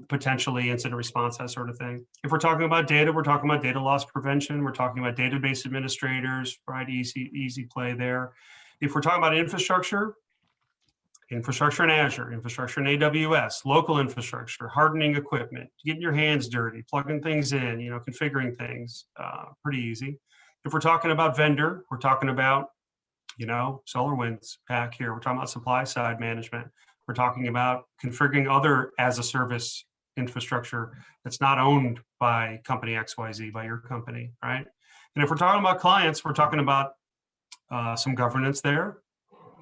potentially incident response, that sort of thing. If we're talking about data, we're talking about data loss prevention. We're talking about database administrators, right? Easy play there. If we're talking about infrastructure in Azure, infrastructure in AWS, local infrastructure, hardening equipment, getting your hands dirty, plugging things in, you know, configuring things, pretty easy. If we're talking about vendor, we're talking about, you know, SolarWinds back here. We're talking about supply side management. We're talking about configuring other as a service infrastructure that's not owned by company XYZ, by your company, right? And if we're talking about clients, we're talking about some governance there,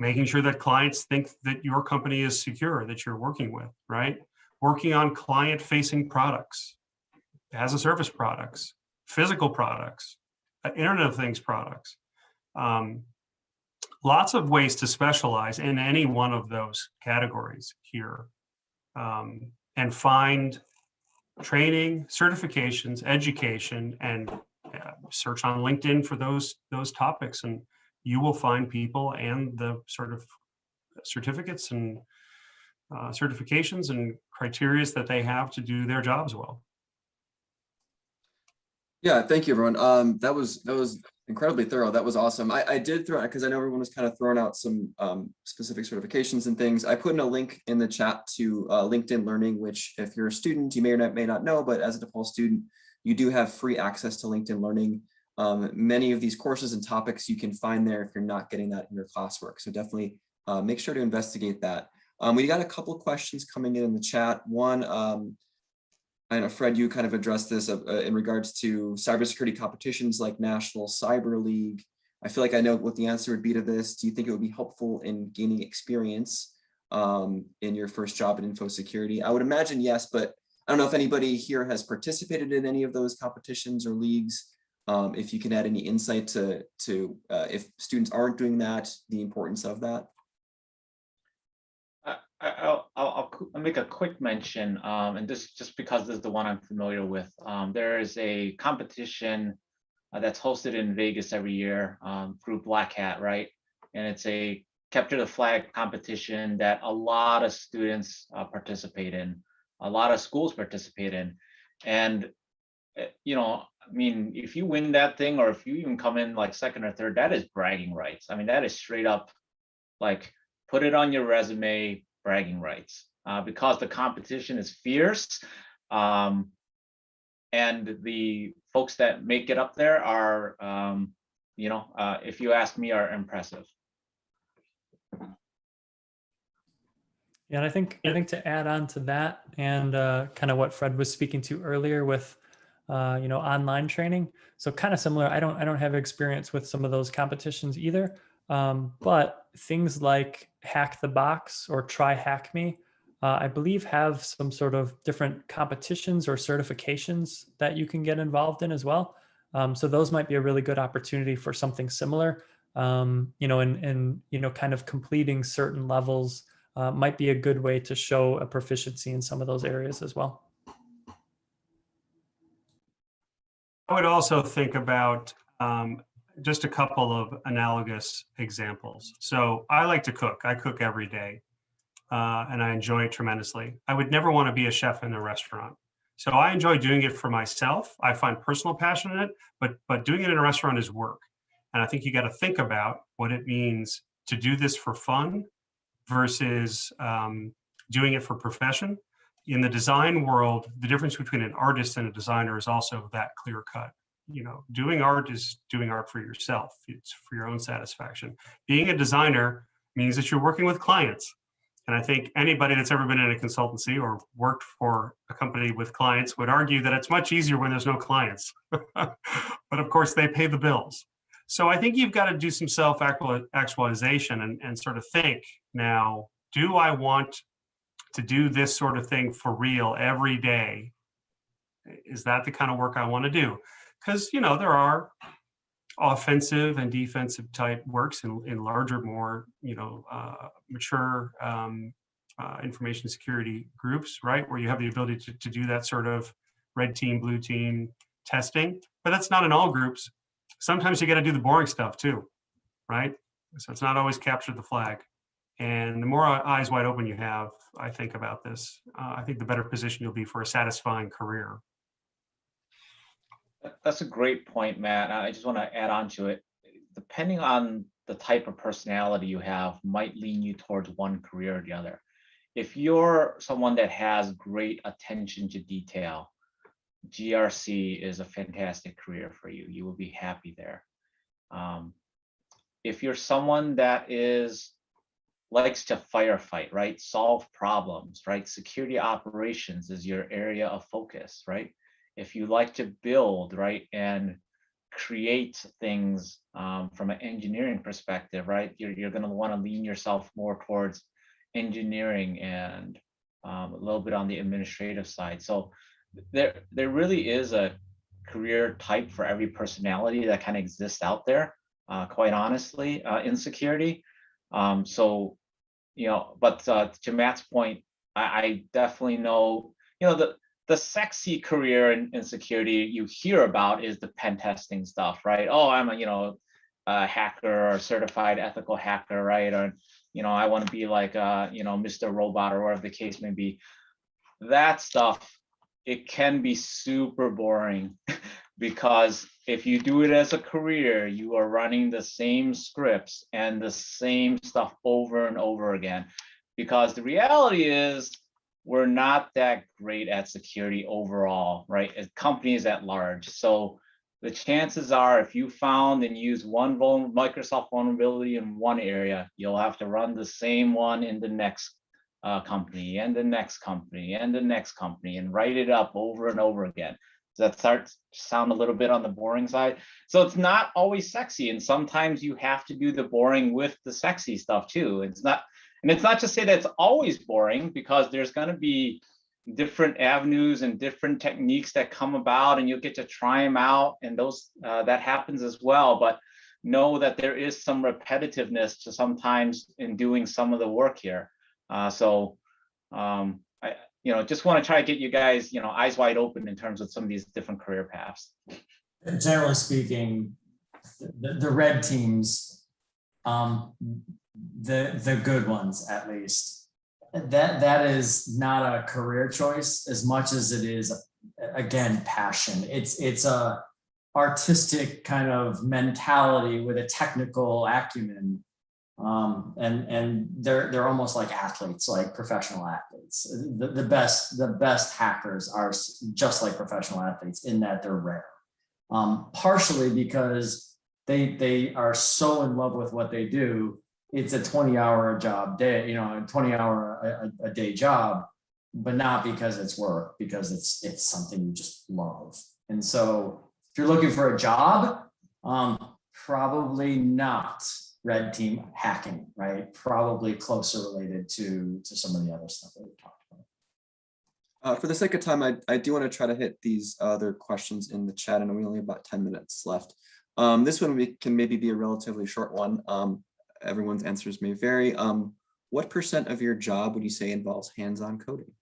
making sure that clients think that your company is secure, that you're working with, right? Working on client-facing products, as a service products, physical products, Internet of Things products. Lots of ways to specialize in any one of those categories here, and find training, certifications, education, and search on LinkedIn for those topics, and you will find people and the sort of certificates and certifications and criteria that they have to do their jobs well. Yeah, thank you, everyone. That was incredibly thorough. That was awesome. I did throw, because I know everyone was kind of throwing out some specific certifications and things. I put in a link in the chat to LinkedIn Learning, which if you're a student, you may or may not know, but as a default student, you do have free access to LinkedIn Learning. Many of these courses and topics you can find there if you're not getting that in your classwork. So definitely make sure to investigate that. We got a couple of questions coming in the chat. One, I know, Fred, you kind of addressed this in regards to cybersecurity competitions like National Cyber League. I feel like I know what the answer would be to this. Do you think it would be helpful in gaining experience in your first job in info security? I would imagine yes, but I don't know if anybody here has participated in any of those competitions or leagues. If you can add any insight to if students aren't doing that, the importance of that. I'll make a quick mention, and this just because this is the one I'm familiar with. There is a competition that's hosted in Vegas every year through Black Hat, right? And it's a capture the flag competition that a lot of students participate in, a lot of schools participate in, and you know, I mean, if you win that thing, or if you even come in like second or third, that is bragging rights. I mean, that is straight up like put it on your resume, bragging rights, because the competition is fierce. And the folks that make it up there are, you know, if you ask me, are impressive. Yeah, and I think to add on to that, and kind of what Fred was speaking to earlier with you know, online training. So kind of similar. I don't have experience with some of those competitions either. But things like Hack the Box or Try Hack Me, I believe have some sort of different competitions or certifications that you can get involved in as well. So those might be a really good opportunity for something similar. You know, and you know, kind of completing certain levels might be a good way to show a proficiency in some of those areas as well. I would also think about just a couple of analogous examples. So I like to cook. I cook every day, and I enjoy it tremendously. I would never want to be a chef in a restaurant. So I enjoy doing it for myself. I find personal passion in it, but doing it in a restaurant is work. And I think you got to think about what it means to do this for fun versus doing it for profession. In the design world, the difference between an artist and a designer is also that clear cut. You know, doing art is doing art for yourself. It's for your own satisfaction. Being a designer means that you're working with clients. And I think anybody that's ever been in a consultancy or worked for a company with clients would argue that it's much easier when there's no clients. But of course, they pay the bills. So I think you've got to do some self-actualization and sort of think now, do I want to do this sort of thing for real every day? Is that the kind of work I want to do? Because, you know, there are offensive and defensive type works in larger, more, you know, mature information security groups, right? Where you have the ability to do that sort of red team, blue team testing, but that's not in all groups. Sometimes you got to do the boring stuff too, right? So it's not always capture the flag. And the more eyes wide open you have, I think, about this, I think the better position you'll be for a satisfying career. That's a great point, Matt. I just want to add on to it. Depending on the type of personality you have, might lean you towards one career or the other. If you're someone that has great attention to detail, GRC is a fantastic career for you. You will be happy there. If you're someone that likes to firefight, right? Solve problems, right? Security operations is your area of focus, right? If you like to build, right, and create things from an engineering perspective, right? You're going to want to lean yourself more towards engineering and a little bit on the administrative side. So there really is a career type for every personality that kind of exists out there, quite honestly, in security. So, you know, but to Matt's point, I definitely know, you know, the sexy career in security you hear about is the pen testing stuff, right? Oh, I'm a hacker or certified ethical hacker, right? Or, you know, I want to be like, you know, Mr. Robot or whatever the case may be. That stuff, it can be super boring because if you do it as a career, you are running the same scripts and the same stuff over and over again. Because the reality is, we're not that great at security overall, right? As companies at large. So the chances are, if you found and used one Microsoft vulnerability in one area, you'll have to run the same one in the next company and the next company and the next company and write it up over and over again. So that starts to sound a little bit on the boring side. So it's not always sexy. And sometimes you have to do the boring with the sexy stuff too. It's not to say that it's always boring, because there's going to be different avenues and different techniques that come about, and you'll get to try them out, and those that happens as well. But know that there is some repetitiveness to sometimes in doing some of the work here. I, just want to try to get you guys, eyes wide open in terms of some of these different career paths. Generally speaking, the red teams, the good ones at least, that is not a career choice as much as it is, again, passion. It's a artistic kind of mentality with a technical acumen. And they're almost like athletes, like professional athletes. The best hackers are just like professional athletes in that they're rare. Partially because they are so in love with what they do. It's a 20-hour job day, a 20-hour a day job, but not because it's work, because it's something you just love. And so if you're looking for a job, probably not red team hacking, right? Probably closer related to some of the other stuff that we talked about. For the sake of time, I do want to try to hit these other questions in the chat, and we only have about 10 minutes left. This one can maybe be a relatively short one. Everyone's answers may vary. What % of your job would you say involves hands-on coding?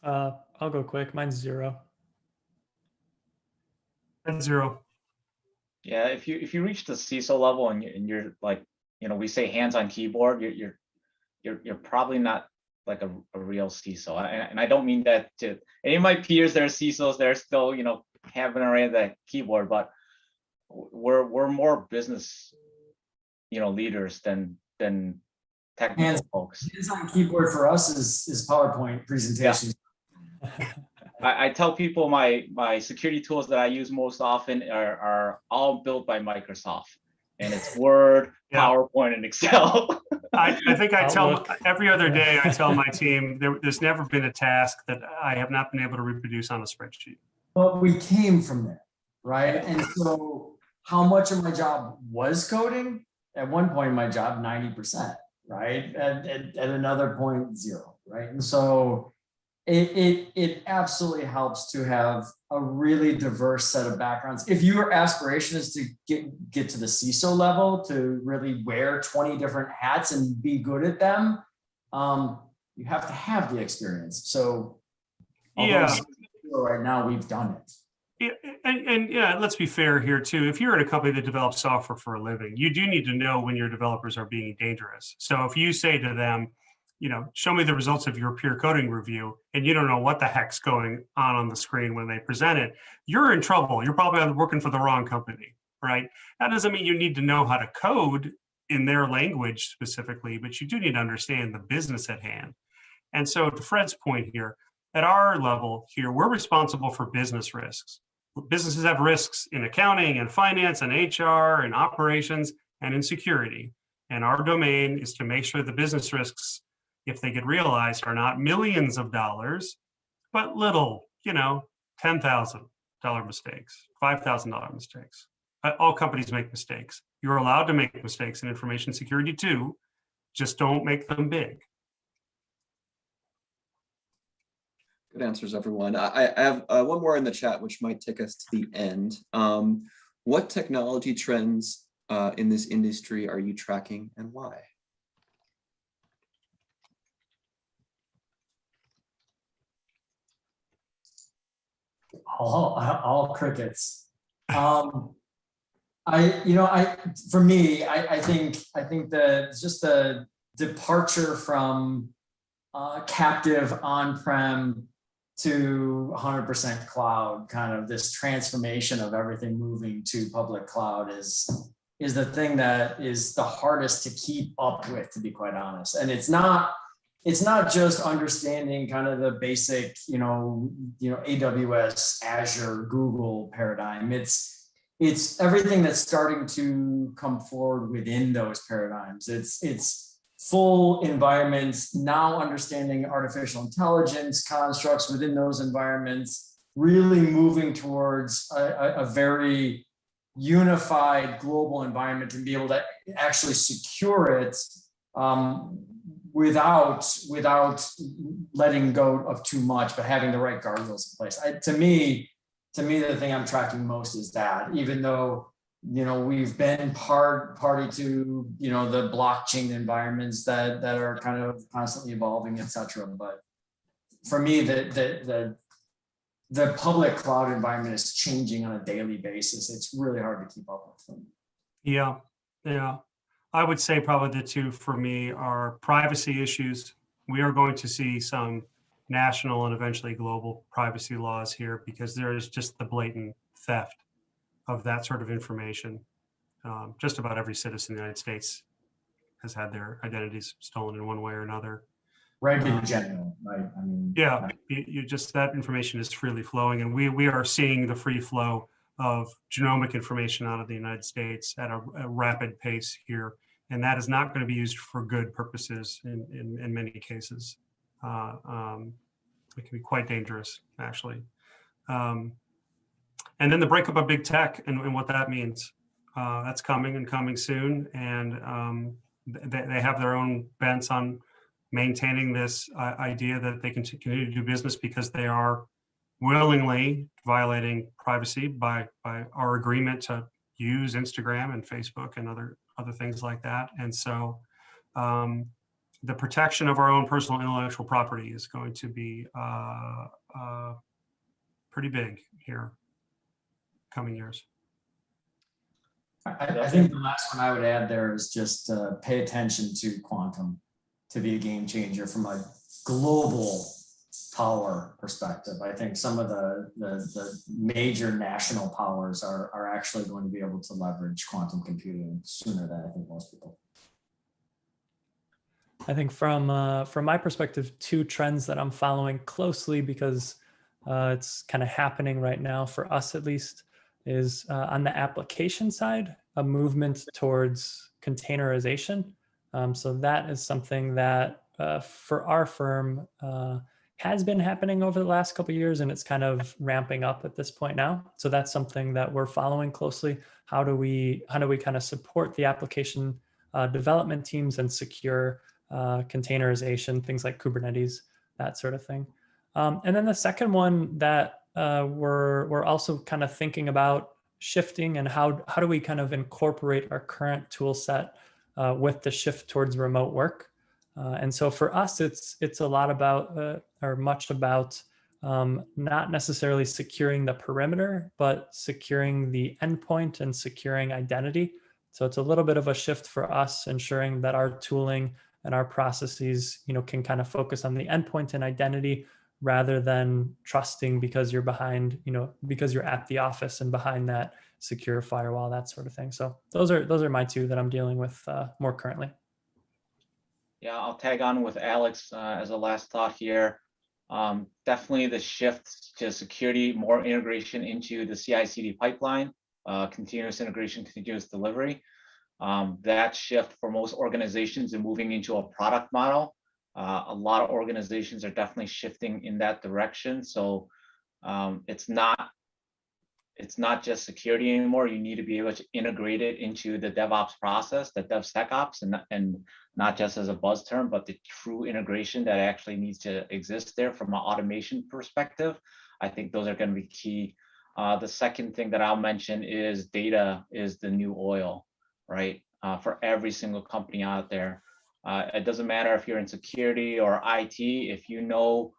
I'll go quick. Mine's 0. And 0. Yeah, if you reach the CISO level and you're like, we say hands on keyboard, you're probably not like a real CISO. And I don't mean that to any of my peers. They're CISOs. They're still having around that keyboard, but we're more business leaders than technical folks. Hands on keyboard for us is PowerPoint presentations. Yeah. I tell people my security tools that I use most often are all built by Microsoft, and it's Word, PowerPoint, and Excel. I think I tell every other day, I tell my team there's never been a task that I have not been able to reproduce on a spreadsheet. But we came from there, right? And so how much of my job was coding? At one point in my job, 90%, right? At another point, 0, right? And so it absolutely helps to have a really diverse set of backgrounds. If your aspiration is to get to the CISO level, to really wear 20 different hats and be good at them, you have to have the experience. So right now we've done it. And yeah, let's be fair here too. If you're in a company that develops software for a living, you do need to know when your developers are being dangerous. So if you say to them, show me the results of your peer coding review, and you don't know what the heck's going on the screen when they present it, you're in trouble. You're probably working for the wrong company, right? That doesn't mean you need to know how to code in their language specifically, but you do need to understand the business at hand. And so to Fred's point here, at our level here, we're responsible for business risks. Businesses have risks in accounting and finance and HR and operations and in security. And our domain is to make sure the business risks, if they get realized, are not millions of dollars, but little, $10,000 mistakes, $5,000 mistakes. All companies make mistakes. You're allowed to make mistakes in information security too, just don't make them big. Good answers, everyone. I have one more in the chat, which might take us to the end. What technology trends in this industry are you tracking, and why? All crickets. For me, I think that just the departure from captive on-prem to 100% cloud, kind of this transformation of everything moving to public cloud is the thing that is the hardest to keep up with, to be quite honest. And it's not just understanding kind of the basic, AWS, Azure, Google paradigm. It's everything that's starting to come forward within those paradigms. It's full environments, now understanding artificial intelligence constructs within those environments, really moving towards a very unified global environment and be able to actually secure it without letting go of too much, but having the right guardrails in place. To me, the thing I'm tracking most is that, even though we've been party to, the blockchain environments that are kind of constantly evolving, et cetera. But for me, the public cloud environment is changing on a daily basis. It's really hard to keep up with them. Yeah, yeah. I would say probably the two for me are privacy issues. We are going to see some national and eventually global privacy laws here because there is just the blatant theft of that sort of information. Just about every citizen in the United States has had their identities stolen in one way or another. Right in general, right? I mean, yeah, you just, that information is freely flowing, and we are seeing the free flow of genomic information out of the United States at a rapid pace here, and that is not going to be used for good purposes in many cases. It can be quite dangerous, actually. And then the breakup of big tech and what that means. That's coming and coming soon, and they have their own bents on maintaining this idea that they can continue to do business because they are willingly violating privacy by our agreement to use Instagram and Facebook and other things like that. And so the protection of our own personal intellectual property is going to be pretty big here coming years. I think the last one I would add there is just pay attention to quantum to be a game changer from a global power perspective. I think some of the major national powers are actually going to be able to leverage quantum computing sooner than I think most people. I think from my perspective, two trends that I'm following closely because it's kind of happening right now for us at least is on the application side, a movement towards containerization. So that is something that for our firm has been happening over the last couple of years, and it's kind of ramping up at this point now. So that's something that we're following closely. How do we kind of support the application development teams and secure containerization, things like Kubernetes, that sort of thing. And then the second one that we're also kind of thinking about shifting and how do we kind of incorporate our current tool set with the shift towards remote work. And so for us, it's a lot about or much about not necessarily securing the perimeter, but securing the endpoint and securing identity. So it's a little bit of a shift for us, ensuring that our tooling and our processes, can kind of focus on the endpoint and identity rather than trusting because you're behind, because you're at the office and behind that secure firewall, that sort of thing. So those are my two that I'm dealing with more currently. Yeah, I'll tag on with Alex as a last thought here. Definitely the shift to security, more integration into the CI/CD pipeline, continuous integration, continuous delivery. That shift for most organizations is moving into a product model. A lot of organizations are definitely shifting in that direction. So it's not just security anymore. You need to be able to integrate it into the DevOps process, the DevSecOps, and not just as a buzz term, but the true integration that actually needs to exist there from an automation perspective. I think those are going to be key. The second thing that I'll mention is data is the new oil, right? For every single company out there. It doesn't matter if you're in security or IT, if you know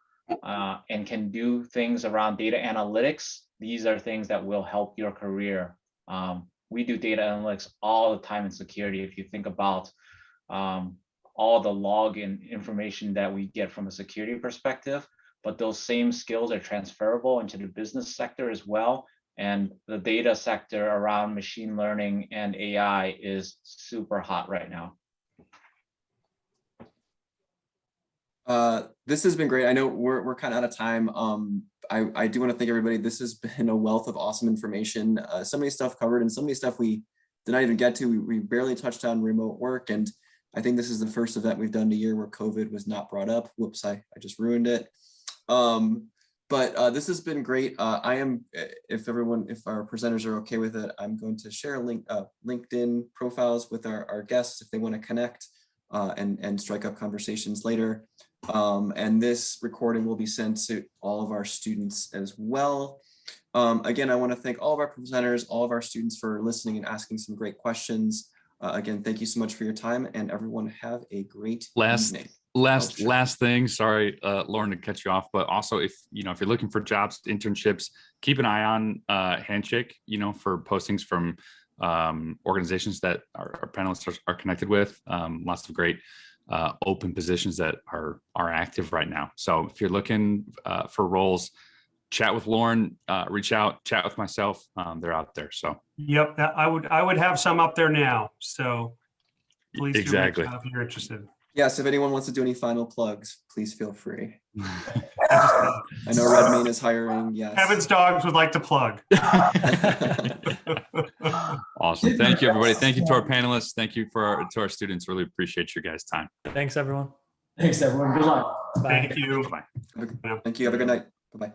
and can do things around data analytics, these are things that will help your career. We do data analytics all the time in security. If you think about all the log and information that we get from a security perspective, but those same skills are transferable into the business sector as well. And the data sector around machine learning and AI is super hot right now. This has been great. I know we're kind of out of time. I do want to thank everybody. This has been a wealth of awesome information. So many stuff covered and so many stuff we did not even get to. We barely touched on remote work. And I think this is the first event we've done in a year where COVID was not brought up. Whoops, I just ruined it. But this has been great. I am, if our presenters are okay with it, I'm going to share LinkedIn profiles with our guests if they want to connect and strike up conversations later. And this recording will be sent to all of our students as well. Again, I want to thank all of our presenters, all of our students for listening and asking some great questions. Again, thank you so much for your time, and everyone have a great evening. Last thing, sorry, Lauren, to cut you off, but also if you're looking for jobs, internships, keep an eye on Handshake, for postings from organizations that our panelists are connected with. Lots of great open positions that are active right now. So if you're looking for roles, chat with Lauren, reach out, chat with myself. They're out there. So Yep, I would have some up there now. So please do exactly. reach out if you're interested. Yes, if anyone wants to do any final plugs, please feel free. I I know Redmayne is hiring. Yes. Kevin's dogs would like to plug. Awesome. Thank you, everybody. Thank you to our panelists. Thank you to our students. Really appreciate your guys' time. Thanks, everyone. Thanks, everyone. Good luck. Bye. Thank you. Bye. Thank you. Have a good night. Bye-bye.